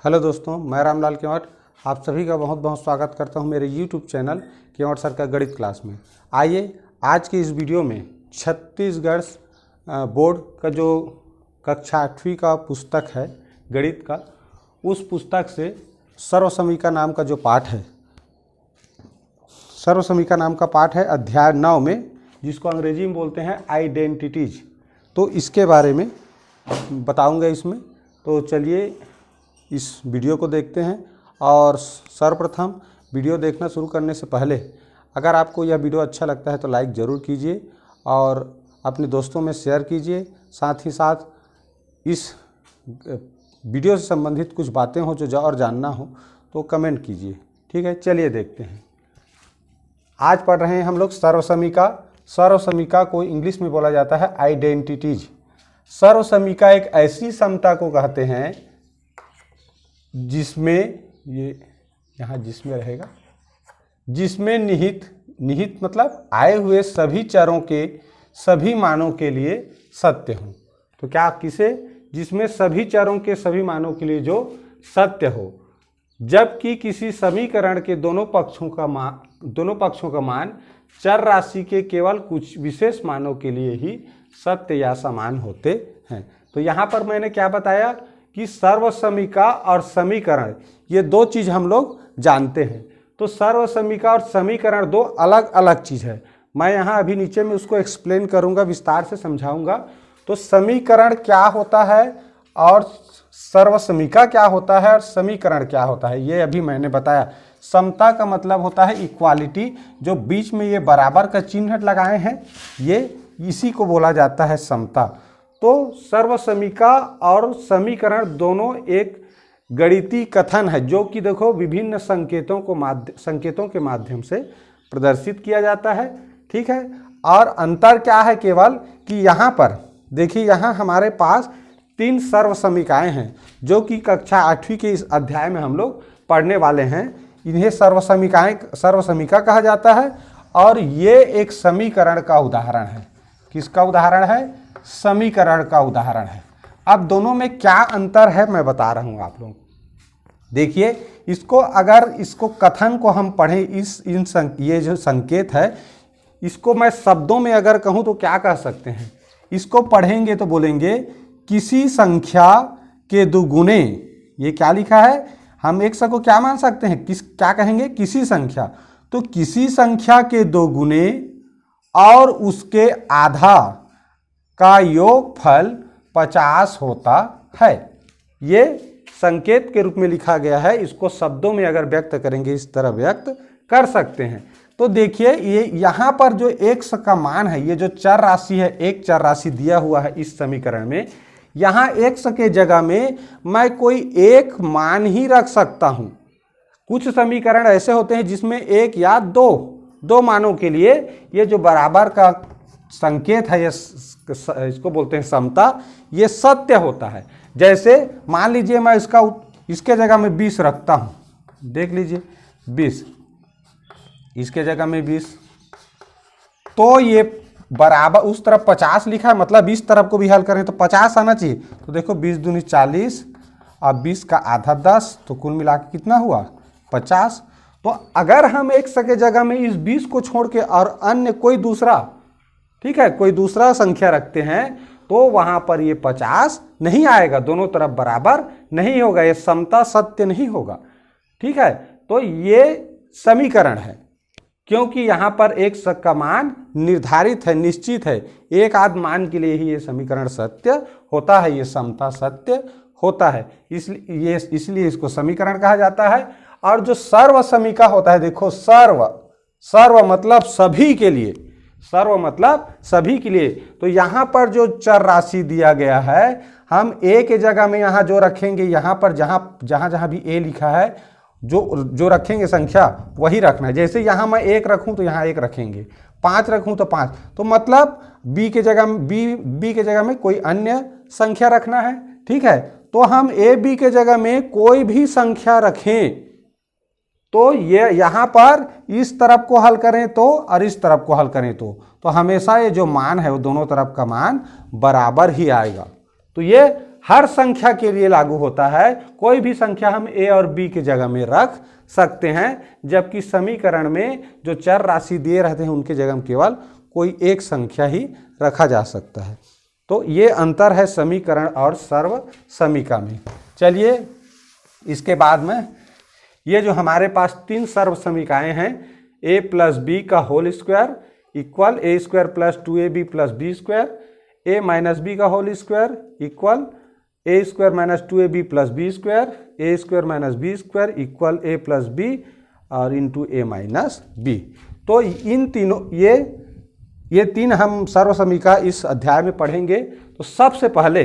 Hello दोस्तों, मैं रामलाल केवट आप सभी का बहुत बहुत स्वागत करता हूं मेरे YouTube चैनल केवट सर का गणित क्लास में। आइए आज की इस वीडियो में छत्तीसगढ़ बोर्ड का जो कक्षा 8वीं का पुस्तक है गणित का, उस पुस्तक से सर्वसमीका नाम का जो पाठ है, सर्वसमीका नाम का पाठ है अध्याय 9 में, जिसको अंग्रेजी में बोलते हैं आइडेंटिटीज। तो इसके बारे में बताऊंगा इसमें। तो चलिए इस वीडियो को देखते हैं। और सर्वप्रथम वीडियो देखना शुरू करने से पहले अगर आपको यह वीडियो अच्छा लगता है तो लाइक ज़रूर कीजिए और अपने दोस्तों में शेयर कीजिए। साथ ही साथ इस वीडियो से संबंधित कुछ बातें हो जो और जानना हो तो कमेंट कीजिए। ठीक है, चलिए देखते हैं। आज पढ़ रहे हैं हम लोग सर्वसमीका। सर्वसमीका को इंग्लिश में बोला जाता है आइडेंटिटीज। सर्वसमीका एक ऐसी समता को कहते हैं जिसमें ये यहाँ जिसमें रहेगा, जिसमें निहित मतलब आए हुए सभी चरों के सभी मानों के लिए सत्य हो। तो क्या किसे? जिसमें सभी चरों के सभी मानों के लिए जो सत्य हो, जबकि किसी समीकरण के दोनों पक्षों का मान चर राशि के केवल कुछ विशेष मानों के लिए ही सत्य या समान होते हैं। तो यहाँ पर मैंने क्या बताया कि सर्वसमीका और समीकरण ये दो चीज़ हम लोग जानते हैं। तो सर्वसमीका और समीकरण दो अलग अलग चीज़ है। मैं यहाँ अभी नीचे में उसको एक्सप्लेन करूँगा, विस्तार से समझाऊँगा। तो समीकरण क्या होता है और सर्वसमीका क्या होता है और समीकरण क्या होता है, ये अभी मैंने बताया। समता का मतलब होता है इक्वालिटी। जो बीच में ये बराबर का चिन्ह लगाए हैं, ये इसी को बोला जाता है समता। तो सर्वसमीका और समीकरण दोनों एक गणितीय कथन है जो कि देखो विभिन्न संकेतों के माध्यम से प्रदर्शित किया जाता है। ठीक है, और अंतर क्या है केवल कि यहाँ पर देखिए, यहाँ हमारे पास 3 सर्वसमीकाएं हैं जो कि कक्षा 8वीं के इस अध्याय में हम लोग पढ़ने वाले हैं। इन्हें सर्वसमीका कहा जाता है और ये एक समीकरण का उदाहरण है। किसका उदाहरण है? समीकरण का उदाहरण है। अब दोनों में क्या अंतर है मैं बता रहा हूं आप लोगों को। देखिए, इसको कथन को हम पढ़ें, ये जो संकेत है, इसको मैं शब्दों में अगर कहूं तो क्या कह सकते हैं? इसको पढ़ेंगे तो बोलेंगे किसी संख्या के दुगुने। ये क्या लिखा है? हम एक को क्या मान सकते हैं? क्या कहेंगे? किसी संख्या। तो किसी संख्या के 2 गुने और उसके आधा का योगफल 50 होता है। ये संकेत के रूप में लिखा गया है। इसको शब्दों में अगर व्यक्त करेंगे इस तरह व्यक्त कर सकते हैं। तो देखिए, ये यहाँ पर जो x का मान है, ये जो चर राशि है, एक चर राशि दिया हुआ है इस समीकरण में, यहाँ x के जगह में मैं कोई एक मान ही रख सकता हूँ। कुछ समीकरण ऐसे होते हैं जिसमें एक या दो मानों के लिए ये जो बराबर का संकेत है, ये इसको बोलते हैं समता, ये सत्य होता है। जैसे मान लीजिए मैं इसके जगह में 20 रखता हूँ। देख लीजिए 20, इसके जगह में 20, तो ये बराबर उस तरफ 50 लिखा है, मतलब इस तरफ को भी हल करें तो 50 आना चाहिए। तो देखो 20 दूनी 40 और 20 का आधा 10, तो कुल मिला के कितना हुआ? 50। तो अगर हम x के जगह में इस 20 को छोड़ के और अन्य कोई दूसरा, ठीक है, कोई दूसरा संख्या रखते हैं तो वहां पर ये 50 नहीं आएगा, दोनों तरफ बराबर नहीं होगा, ये समता सत्य नहीं होगा। ठीक है, तो ये समीकरण है क्योंकि यहां पर एक का मान निर्धारित है, निश्चित है। एक आध मान के लिए ही ये समीकरण सत्य होता है, ये समता सत्य होता है, इसलिए इसको समीकरण कहा जाता है। और जो सर्वसमीका होता है, देखो सर्व मतलब सभी के लिए, सर्व मतलब सभी के लिए। तो यहाँ पर जो चर राशि दिया गया है, हम a के जगह में यहाँ जो रखेंगे, यहाँ पर जहाँ भी a लिखा है, जो रखेंगे संख्या वही रखना है। जैसे यहाँ मैं 1 रखूँ तो यहाँ 1 रखेंगे, 5 रखूँ तो 5। तो मतलब b के जगह में कोई अन्य संख्या रखना है। ठीक है, तो हम a b के जगह में कोई भी संख्या रखें तो ये यहाँ पर इस तरफ को हल करें तो और इस तरफ को हल करें तो हमेशा ये जो मान है वो दोनों तरफ का मान बराबर ही आएगा। तो ये हर संख्या के लिए लागू होता है। कोई भी संख्या हम a और b की जगह में रख सकते हैं, जबकि समीकरण में जो चर राशि दिए रहते हैं उनके जगह में केवल कोई एक संख्या ही रखा जा सकता है। तो ये अंतर है समीकरण और सर्व समीका में। चलिए इसके बाद में ये जो हमारे पास तीन सर्व समीकाएं हैं, a प्लस बी का whole square equal a square plus 2ab plus b square, a minus b का whole square equal a square minus 2ab plus b square, a square minus b square equal a plus b और into a minus b. तो इन तीनों ये तीन हम सर्व समीका इस अध्याय में पढ़ेंगे। तो सबसे पहले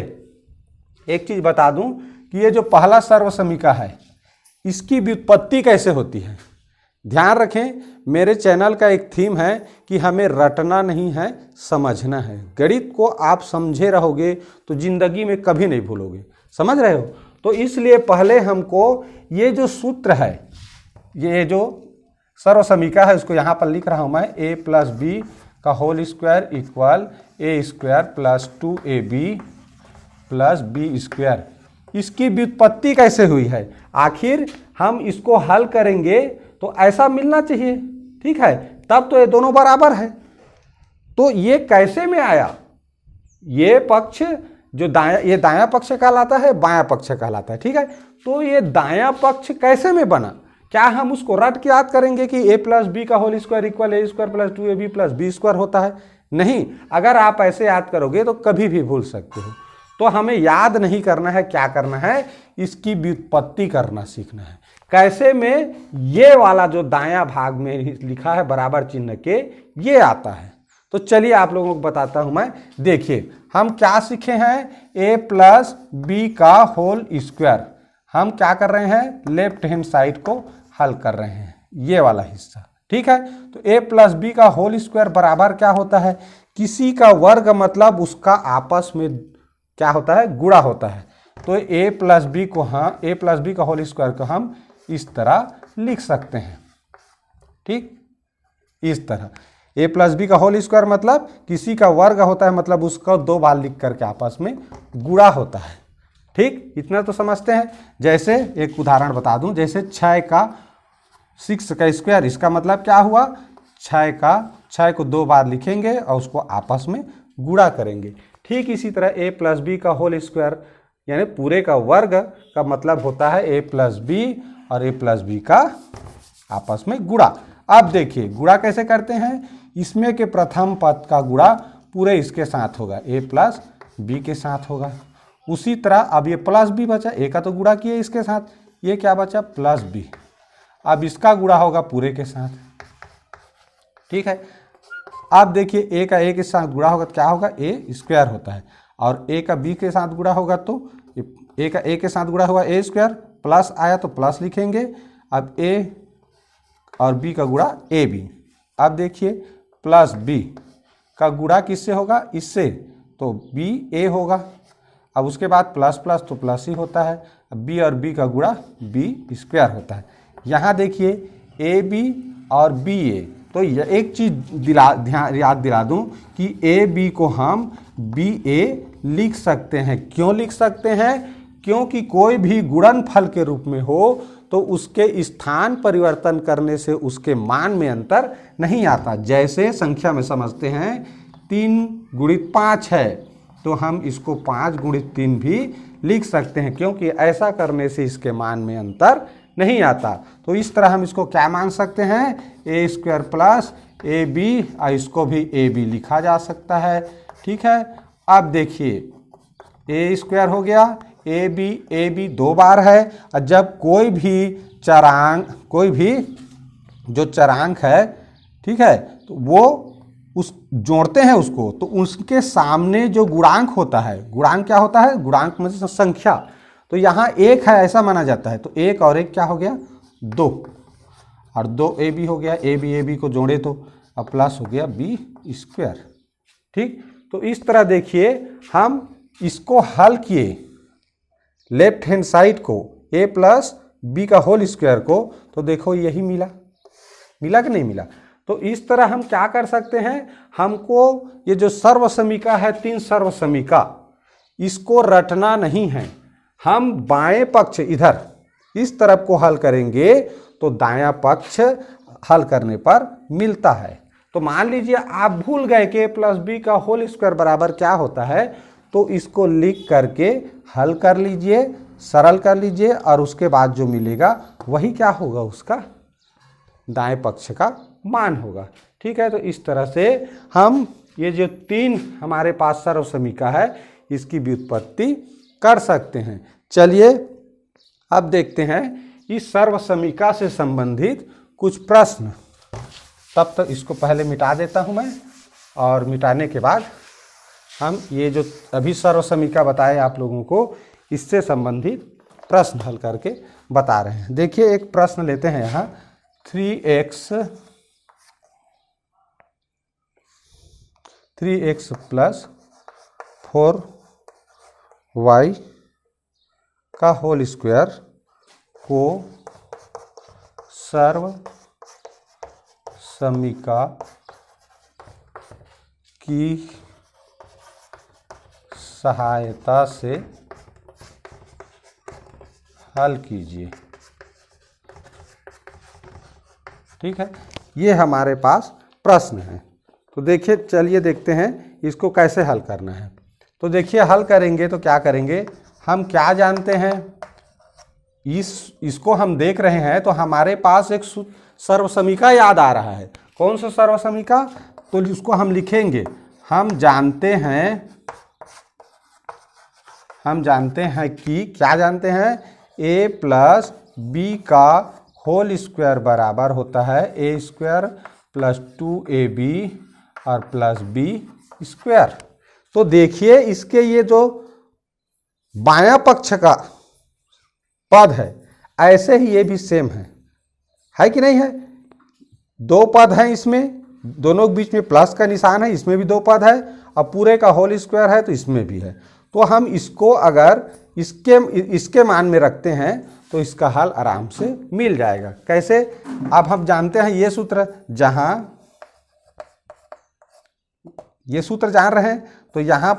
एक चीज बता दूं कि ये जो पहला सर्व समीका है इसकी व्युत्पत्ति कैसे होती है। ध्यान रखें, मेरे चैनल का एक थीम है कि हमें रटना नहीं है, समझना है। गणित को आप समझे रहोगे तो जिंदगी में कभी नहीं भूलोगे, समझ रहे हो। तो इसलिए पहले हमको ये जो सूत्र है, ये जो सर्व समीका है उसको यहाँ पर लिख रहा हूँ मैं, a प्लस बी का whole square equal a square plus 2ab plus b square. इसकी व्युत्पत्ति कैसे हुई है, आखिर हम इसको हल करेंगे तो ऐसा मिलना चाहिए, ठीक है, तब तो ये दोनों बराबर है। तो ये कैसे में आया, ये पक्ष जो ये दायां पक्ष कहलाता है, बायां पक्ष कहलाता है, ठीक है। तो ये दायां पक्ष कैसे में बना, क्या हम उसको रट के याद करेंगे कि a प्लस बी का whole square equal a square plus 2ab plus b square होता है? नहीं, अगर आप ऐसे याद करोगे तो कभी भी भूल सकते हो। तो हमें याद नहीं करना है, क्या करना है, इसकी व्युत्पत्ति करना सीखना है। कैसे में ये वाला जो दायां भाग में लिखा है बराबर चिन्ह के, ये आता है। तो चलिए आप लोगों को बताता हूं मैं। देखिए हम क्या सीखे हैं, a प्लस बी का होल स्क्वायर। हम क्या कर रहे हैं, लेफ्ट हैंड साइड को हल कर रहे हैं, ये वाला हिस्सा, ठीक है। तो a प्लस बी का होल स्क्वायर बराबर क्या होता है, किसी का वर्ग मतलब उसका आपस में क्या होता है, गुणा होता है। तो a प्लस बी को a प्लस बी का होल स्क्वायर को हम इस तरह लिख सकते हैं, ठीक, इस तरह a प्लस बी का होल स्क्वायर मतलब किसी का वर्ग होता है, मतलब उसका दो बार लिख करके आपस में गुणा होता है, ठीक। इतना तो समझते हैं। जैसे एक उदाहरण बता दूं, जैसे 6 का स्क्वायर, इसका मतलब क्या हुआ, 6 को दो बार लिखेंगे और उसको आपस में गुणा करेंगे। ठीक इसी तरह a प्लस बी का होल स्क्वायर यानी पूरे का वर्ग का मतलब होता है a प्लस बी और a प्लस बी का आपस में गुणा। अब देखिए गुणा कैसे करते हैं, इसमें के प्रथम पद का गुणा पूरे इसके साथ होगा, a प्लस बी के साथ होगा। उसी तरह अब ये प्लस बी बचा, a का तो गुणा किए इसके साथ, ये क्या बचा, प्लस बी। अब इसका गुणा होगा पूरे के साथ, ठीक है। अब देखिए a का a के साथ गुणा होगा तो क्या होगा, a स्क्वायर होता है, और a का b के साथ गुणा होगा तो a का a के साथ गुणा होगा a स्क्वायर, प्लस आया तो प्लस लिखेंगे। अब a और b का गुणा ab। अब देखिए प्लस b का गुणा किससे होगा, इससे, तो b a होगा। अब उसके बाद प्लस प्लस तो प्लस ही होता है, अब b और b का गुणा b स्क्वायर होता है। यहाँ देखिए ab और ba, तो एक चीज याद दिला दूं कि ab को हम ba लिख सकते हैं। क्यों लिख सकते हैं, क्योंकि कोई भी गुणनफल के रूप में हो तो उसके स्थान परिवर्तन करने से उसके मान में अंतर नहीं आता। जैसे संख्या में समझते हैं 3 गुणित 5 है, तो हम इसको 5 गुणित 3 भी लिख सकते हैं, क्योंकि ऐसा करने से इसके मान में अंतर नहीं आता। तो इस तरह हम इसको क्या मान सकते हैं, a square plus a b, इसको भी ए बी लिखा जा सकता है, ठीक है। अब देखिए a स्क्वायर हो गया, ए बी दो बार है, और जब कोई भी जो चरांक है, ठीक है, तो वो उस जोड़ते हैं उसको, तो उसके सामने जो गुणांक होता है, गुणांक क्या होता है, गुणांक मतलब संख्या, तो यहाँ 1 है ऐसा माना जाता है, तो 1 और 1 क्या हो गया, 2, और 2 ए बी हो गया, ए बी को जोड़े तो अब प्लस हो गया बी स्क्वायर, ठीक। तो इस तरह देखिए हम इसको हल किए, लेफ्ट हैंड साइड को a प्लस बी का होल स्क्वायर को, तो देखो यही मिला कि नहीं मिला। तो इस तरह हम क्या कर सकते हैं, हमको ये जो सर्व समीका है, 3 सर्व समीका, इसको रटना नहीं है। हम बाएं पक्ष इधर इस तरफ को हल करेंगे तो दायां पक्ष हल करने पर मिलता है। तो मान लीजिए आप भूल गए कि a+b का होल स्क्वायर बराबर क्या होता है, तो इसको लिख करके हल कर लीजिए, सरल कर लीजिए, और उसके बाद जो मिलेगा वही क्या होगा, उसका दाएं पक्ष का मान होगा। ठीक है, तो इस तरह से हम ये जो 3 हमारे पास सर्व समीका है इसकी व्युत्पत्ति कर सकते हैं। चलिए अब देखते हैं इस सर्व समीका से संबंधित कुछ प्रश्न। तब तक इसको पहले मिटा देता हूं मैं, और मिटाने के बाद हम ये जो अभी सर्व समीका बताए आप लोगों को, इससे संबंधित प्रश्न हल करके बता रहे हैं। देखिए एक प्रश्न लेते हैं यहाँ, 3x + 4y का होल स्क्वायर को सर्व समीका की सहायता से हल कीजिए। ठीक है, ये हमारे पास प्रश्न है। तो देखिए, चलिए देखते हैं इसको कैसे हल करना है। तो देखिए हल करेंगे तो क्या करेंगे, हम क्या जानते हैं, इसको हम देख रहे हैं तो हमारे पास एक सर्व समीका याद आ रहा है। कौन सा सर्व समीका, तो इसको हम लिखेंगे। हम जानते हैं कि क्या जानते हैं, a+b का होल स्क्वायर बराबर होता है a² + 2ab और +b²। तो देखिए इसके ये जो बायां पक्ष का पद है, ऐसे ही ये भी सेम है कि नहीं है। 2 पद हैं इसमें, दोनों के बीच में प्लस का निशान है, इसमें भी 2 पद है, और पूरे का होल स्क्वायर है तो इसमें भी है। तो हम इसको अगर इसके मान में रखते हैं तो इसका हल आराम से मिल जाएगा। कैसे, अब हम जानते हैं ये सूत्र, जहां ये सूत्र जान रहे हैं, तो यहाँ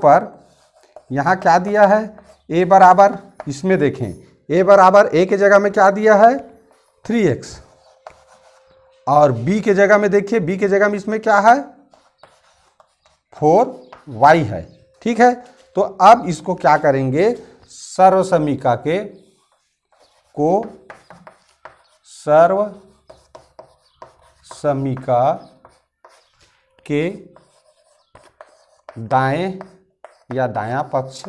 क्या दिया है, a बराबर, इसमें देखें a बराबर a के जगह में क्या दिया है 3x, और b के जगह में देखिए b के जगह में इसमें क्या है 4y है। ठीक है, तो अब इसको क्या करेंगे, सर्व समीका के दाएं या दायां पक्ष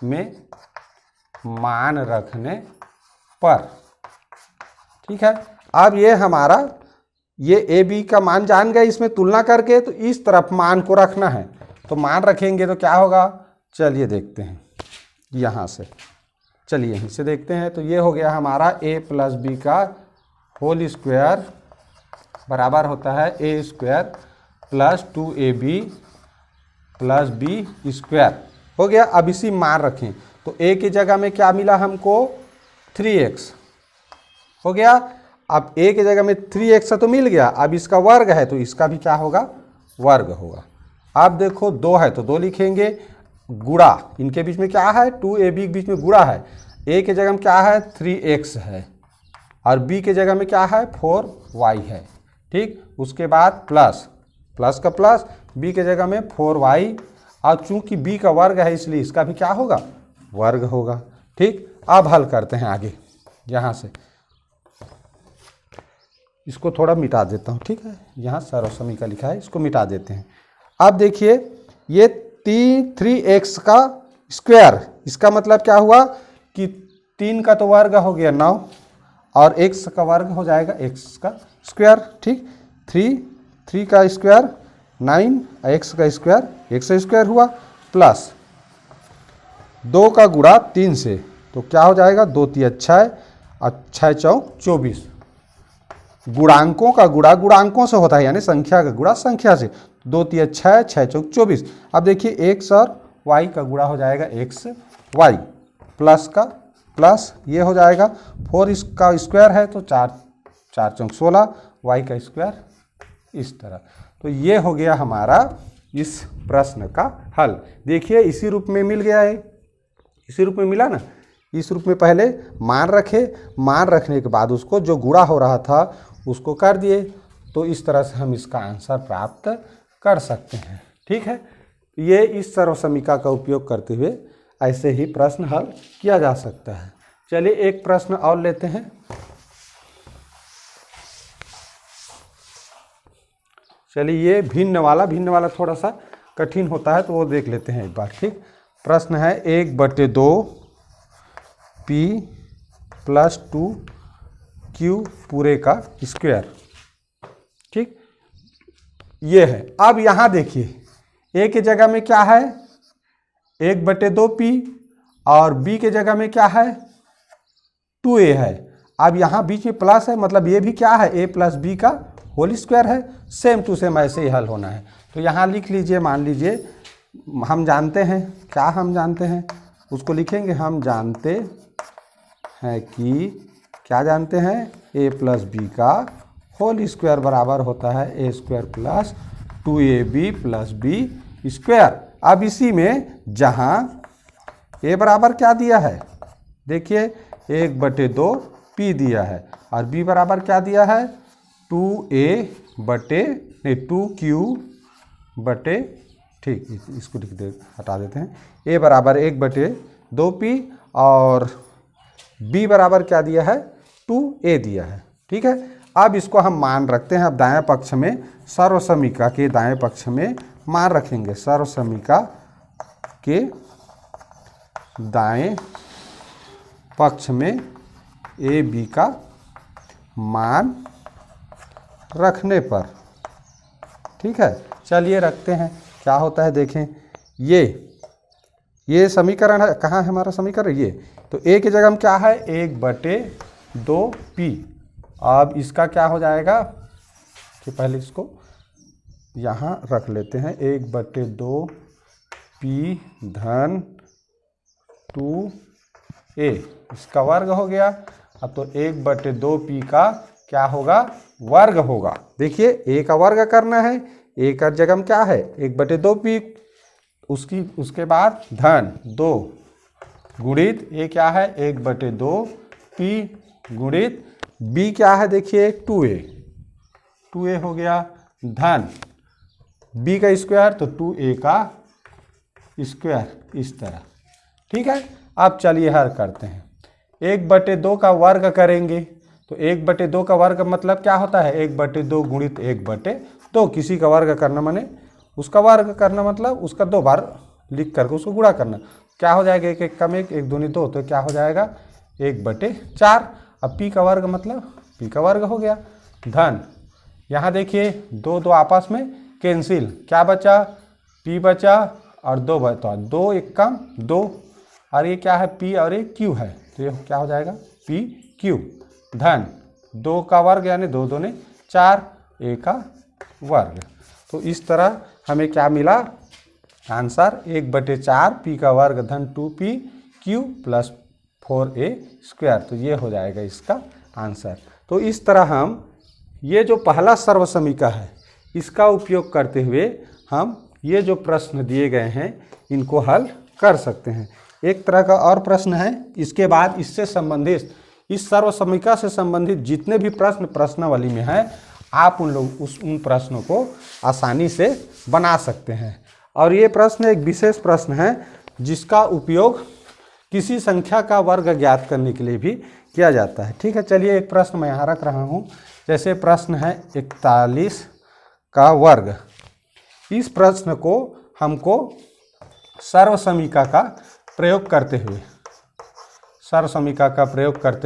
में मान रखने पर। ठीक है, अब ये हमारा ये ए बी का मान जान गए, इसमें तुलना करके, तो इस तरफ मान को रखना है। तो मान रखेंगे तो क्या होगा, चलिए देखते हैं यहाँ से, चलिए यहीं से देखते हैं। तो ये हो गया हमारा a+b का होल स्क्वायर बराबर होता है a² + 2ab + b² हो गया। अब इसी मान रखें तो a की जगह में क्या मिला हमको 3x हो गया। अब a की जगह में 3x तो मिल गया, अब इसका वर्ग है तो इसका भी क्या होगा, वर्ग होगा। अब देखो 2 है तो 2 लिखेंगे, गुणा इनके बीच में क्या है 2ab के बीच में गुणा है, a के जगह में क्या है 3x है, और b के जगह में क्या है 4y है। ठीक, उसके बाद प्लस का प्लस, b के जगह में 4y, और चूंकि b का वर्ग है इसलिए इसका भी क्या होगा, वर्ग होगा। ठीक, अब हल करते हैं आगे, यहाँ से इसको थोड़ा मिटा देता हूँ। ठीक है, यहाँ सर्व समीका लिखा है, इसको मिटा देते हैं। अब देखिए ये 3x का स्क्वायर, इसका मतलब क्या हुआ कि 3 का तो वर्ग हो गया 9, और x का वर्ग हो जाएगा x का स्क्वायर। ठीक, 3 का स्क्वायर 9, x का स्क्वायर x स्क्वायर हुआ, प्लस 2 का गुणा 3 से, तो क्या हो जाएगा 2 × 6 और 6 × 4 24। गुणांकों का गुणा गुणांकों से होता है, यानी संख्या का गुणा संख्या से, 2 × 6 6 × 4 24। अब देखिए x और y का गुणा हो जाएगा x y, प्लस का प्लस ये हो जाएगा 4 इसका स्क्वायर है तो 4 × 4 = 16, y का स्क्वायर इस तरह। तो ये हो गया हमारा इस प्रश्न का हल। देखिए इसी रूप में मिल गया है, इसी रूप में मिला ना। इस रूप में पहले मान रखे, मान रखने के बाद उसको जो गुणा हो रहा था उसको कर दिए, तो इस तरह से हम इसका आंसर प्राप्त कर सकते हैं। ठीक है, ये इस सर्वसमीका का उपयोग करते हुए ऐसे ही प्रश्न हल किया जा सकता है। चलिए एक प्रश्न और लेते हैं। चलिए ये भिन्न वाला थोड़ा सा कठिन होता है तो वो देख लेते हैं एक बार। ठीक, प्रश्न है 1/2 p + 2q पूरे का स्क्वायर। ठीक, ये है। अब यहाँ देखिए a की जगह में क्या है 1/2 p और b के जगह में क्या है 2a है। अब यहाँ बीच में प्लस है, मतलब ये भी क्या है a + b का होल स्क्वायर है। सेम टू सेम ऐसे ही हल होना है। तो यहाँ लिख लीजिए, मान लीजिए हम जानते हैं, क्या हम जानते हैं उसको लिखेंगे। हम जानते हैं कि क्या जानते हैं a + b का होल स्क्वायर बराबर होता है a² + 2ab + b स्क्वायर। अब इसी में जहाँ a बराबर क्या दिया है, देखिए 1/2 p दिया है और b बराबर क्या दिया है 2q बटे, ठीक इसको हटा देते हैं, a बराबर 1/2 p और b बराबर क्या दिया है 2a दिया है। ठीक है, अब इसको हम मान रखते हैं। अब दाएं पक्ष में सर्वसमीका के दाएं पक्ष में मान रखेंगे। सर्वसमीका के दाएं पक्ष में a b का मान रखने पर, ठीक है चलिए रखते हैं। क्या होता है देखें, ये समीकरण है, कहाँ है हमारा समीकरण, ये तो a की जगह में क्या है 1/2 p। अब इसका क्या हो जाएगा कि पहले इसको यहाँ रख लेते हैं 1/2 p धन 2a, इसका वर्ग हो गया। अब तो 1/2 p का क्या होगा वर्ग होगा। देखिए a का वर्ग करना है, a का जगह में क्या है 1/2 p, उसके बाद धन 2 गुणित a क्या है 1/2 p गुणित b क्या है देखिए 2a हो गया, धन b का स्क्वायर तो 2a का स्क्वायर, इस तरह। ठीक है, अब चलिए हल करते हैं। 1/2 का वर्ग करेंगे तो 1/2 का वर्ग मतलब क्या होता है 1/2 गुणित 1/2, किसी का वर्ग करना माने उसका वर्ग करना, मतलब उसका 2 बार लिख करके उसको गुणा करना। क्या हो जाएगा 1 1 कम 1 1 दूनी 2, तो क्या हो जाएगा 1/4। अब p का वर्ग मतलब p का वर्ग हो गया, धन यहाँ देखिए 2 2 आपस में कैंसिल, क्या बचा p बचा और 2 बचा, 2 1 कम 2 और ये क्या है p और ये q है, तो ये क्या हो जाएगा pq, धन 2 का वर्ग यानी 2 दूनी 4 a का वर्ग। तो इस तरह हमें क्या मिला आंसर 1/4 p का वर्ग धन 2p q + 4a स्क्वायर। तो ये हो जाएगा इसका आंसर। तो इस तरह हम ये जो पहला सर्वसमीका है इसका उपयोग करते हुए हम ये जो प्रश्न दिए गए हैं इनको हल कर सकते हैं। एक तरह का और प्रश्न है, इसके बाद इससे संबंधित इस सर्वसमीका से संबंधित जितने भी प्रश्न प्रश्नावली में हैं आप उन प्रश्नों को आसानी से बना सकते हैं। और ये प्रश्न एक विशेष प्रश्न है जिसका उपयोग किसी संख्या का वर्ग ज्ञात करने के लिए भी किया जाता है। ठीक है, चलिए एक प्रश्न मैं यहाँ रख रहा हूँ। जैसे प्रश्न है 41 का वर्ग। इस प्रश्न को हमको सर्वसमीका का प्रयोग करते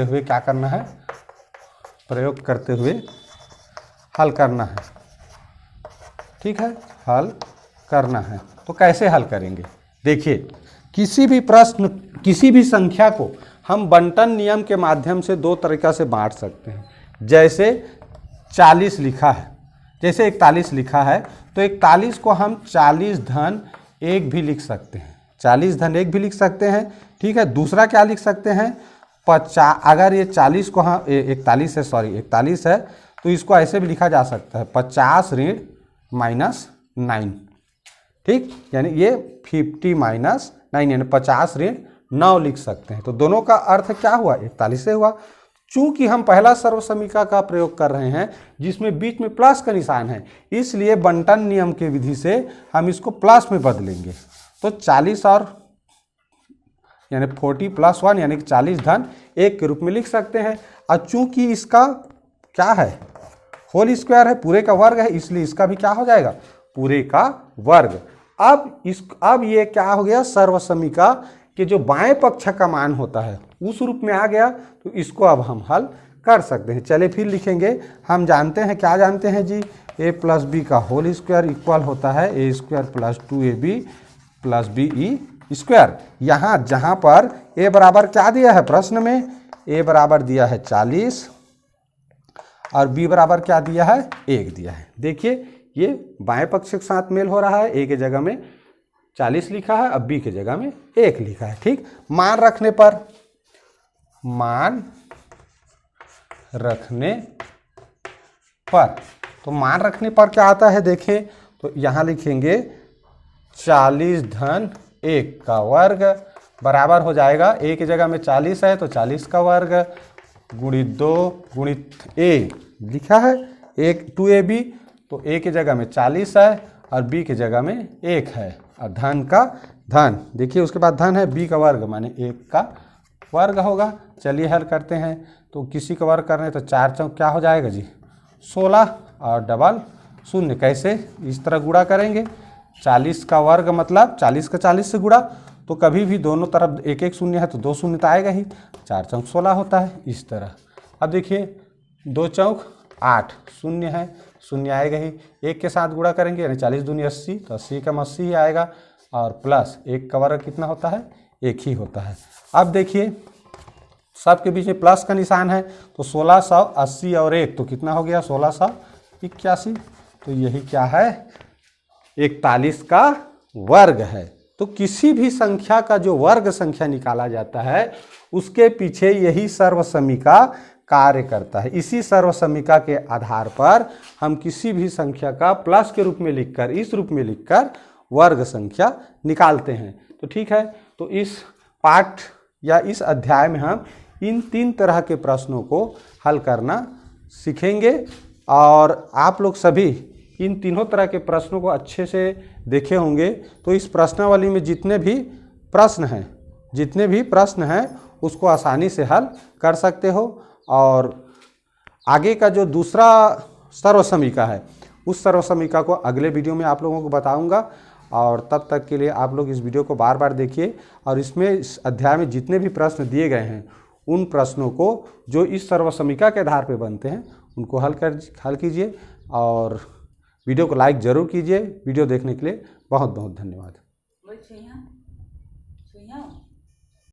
हुए क्या करना है, प्रयोग करते हुए हल करना है। ठीक है, हल करना है। तो कैसे हल करेंगे देखिए, किसी भी संख्या को हम बंटन नियम के माध्यम से 2 तरीक़ा से बांट सकते हैं। जैसे 41 लिखा है तो 41 को हम 40 धन 1 भी लिख सकते हैं, 40 धन 1 भी लिख सकते हैं। ठीक है, दूसरा क्या लिख सकते हैं 50, अगर ये 40 को हम 41 है तो इसको ऐसे भी लिखा जा सकता है 50 - -9। ठीक, यानी ये 50 माइनस 9 यानी 50 ऋण 9 लिख सकते हैं। तो दोनों का अर्थ क्या हुआ, 41 से हुआ। चूंकि हम पहला सर्वसमीका का प्रयोग कर रहे हैं जिसमें बीच में प्लस का निशान है, इसलिए बंटन नियम के विधि से हम इसको प्लस में बदलेंगे। तो 40 और यानी 40 + 1 यानी कि 40 धन 1 के रूप में लिख सकते हैं। और चूंकि इसका क्या है, होल स्क्वायर है, पूरे का वर्ग है, इसलिए इसका भी क्या हो जाएगा, पूरे का वर्ग। अब ये क्या हो गया, सर्वसमीका के जो बाएं पक्ष का मान होता है उस रूप में आ गया। तो इसको अब हम हल कर सकते हैं। चलिए फिर लिखेंगे। हम जानते हैं, क्या जानते हैं जी, a + b का होल स्क्वायर इक्वल होता है a² + 2ab + be²। यहाँ जहाँ पर a बराबर क्या दिया है प्रश्न में, a बराबर दिया है 40 और b बराबर क्या दिया है, 1 दिया है। देखिए ये बाएं पक्ष के साथ मेल हो रहा है, a के जगह में 40 लिखा है, अब b के जगह में 1 लिखा है। ठीक, मान रखने पर तो मान रखने पर क्या आता है देखें, तो यहाँ लिखेंगे 40 धन 1 का वर्ग बराबर हो जाएगा, a की जगह में 40 है तो 40 का वर्ग गुणित 2 गुणित a लिखा है 2ab, तो a की जगह में 40 है और b की जगह में 1 है और धन का धन, देखिए उसके बाद धन है, b का वर्ग माने 1 का वर्ग होगा। चलिए हल करते हैं। तो किसी का वर्ग करने तो 4 चौक क्या हो जाएगा जी, 16 और डबल शून्य। कैसे, इस तरह गुणा करेंगे, 40 का वर्ग मतलब 40 का 40 से गुणा, तो कभी भी दोनों तरफ 1 शून्य है तो 2 शून्य तो आएगा ही, 4 चौक 16 होता है इस तरह। अब देखिए 2 चौक 8 शून्य है, शून्य आएगा ही, 1 के साथ गुणा करेंगे यानी 40 दूनी 80, तो 80 का 80 ही आएगा और प्लस 1 का वर्ग कितना होता है, 1 ही होता है। अब देखिए सब के बीच में प्लस का निशान है, तो 1680 और 1 तो कितना हो गया, 1681, तो यही क्या है, 41 का वर्ग है। तो किसी भी संख्या का जो वर्ग संख्या निकाला जाता है उसके पीछे यही सर्वसमीका कार्य करता है। इसी सर्वसमीका के आधार पर हम किसी भी संख्या का प्लस के रूप में लिखकर, इस रूप में लिखकर वर्ग संख्या निकालते हैं। तो ठीक है, तो इस पाठ या इस अध्याय में हम इन 3 तरह के प्रश्नों को हल करना सीखेंगे और आप लोग सभी इन तीनों तरह के प्रश्नों को अच्छे से देखे होंगे। तो इस प्रश्नावली में जितने भी प्रश्न हैं उसको आसानी से हल कर सकते हो। और आगे का जो दूसरा सर्वसमीका है उस सर्वसमीका को अगले वीडियो में आप लोगों को बताऊंगा। और तब तक के लिए आप लोग इस वीडियो को बार बार देखिए और इस अध्याय में जितने भी प्रश्न दिए गए हैं उन प्रश्नों को जो इस सर्वसमीका के आधार पर बनते हैं उनको हल कीजिए और वीडियो को लाइक ज़रूर कीजिए। वीडियो देखने के लिए बहुत बहुत धन्यवाद।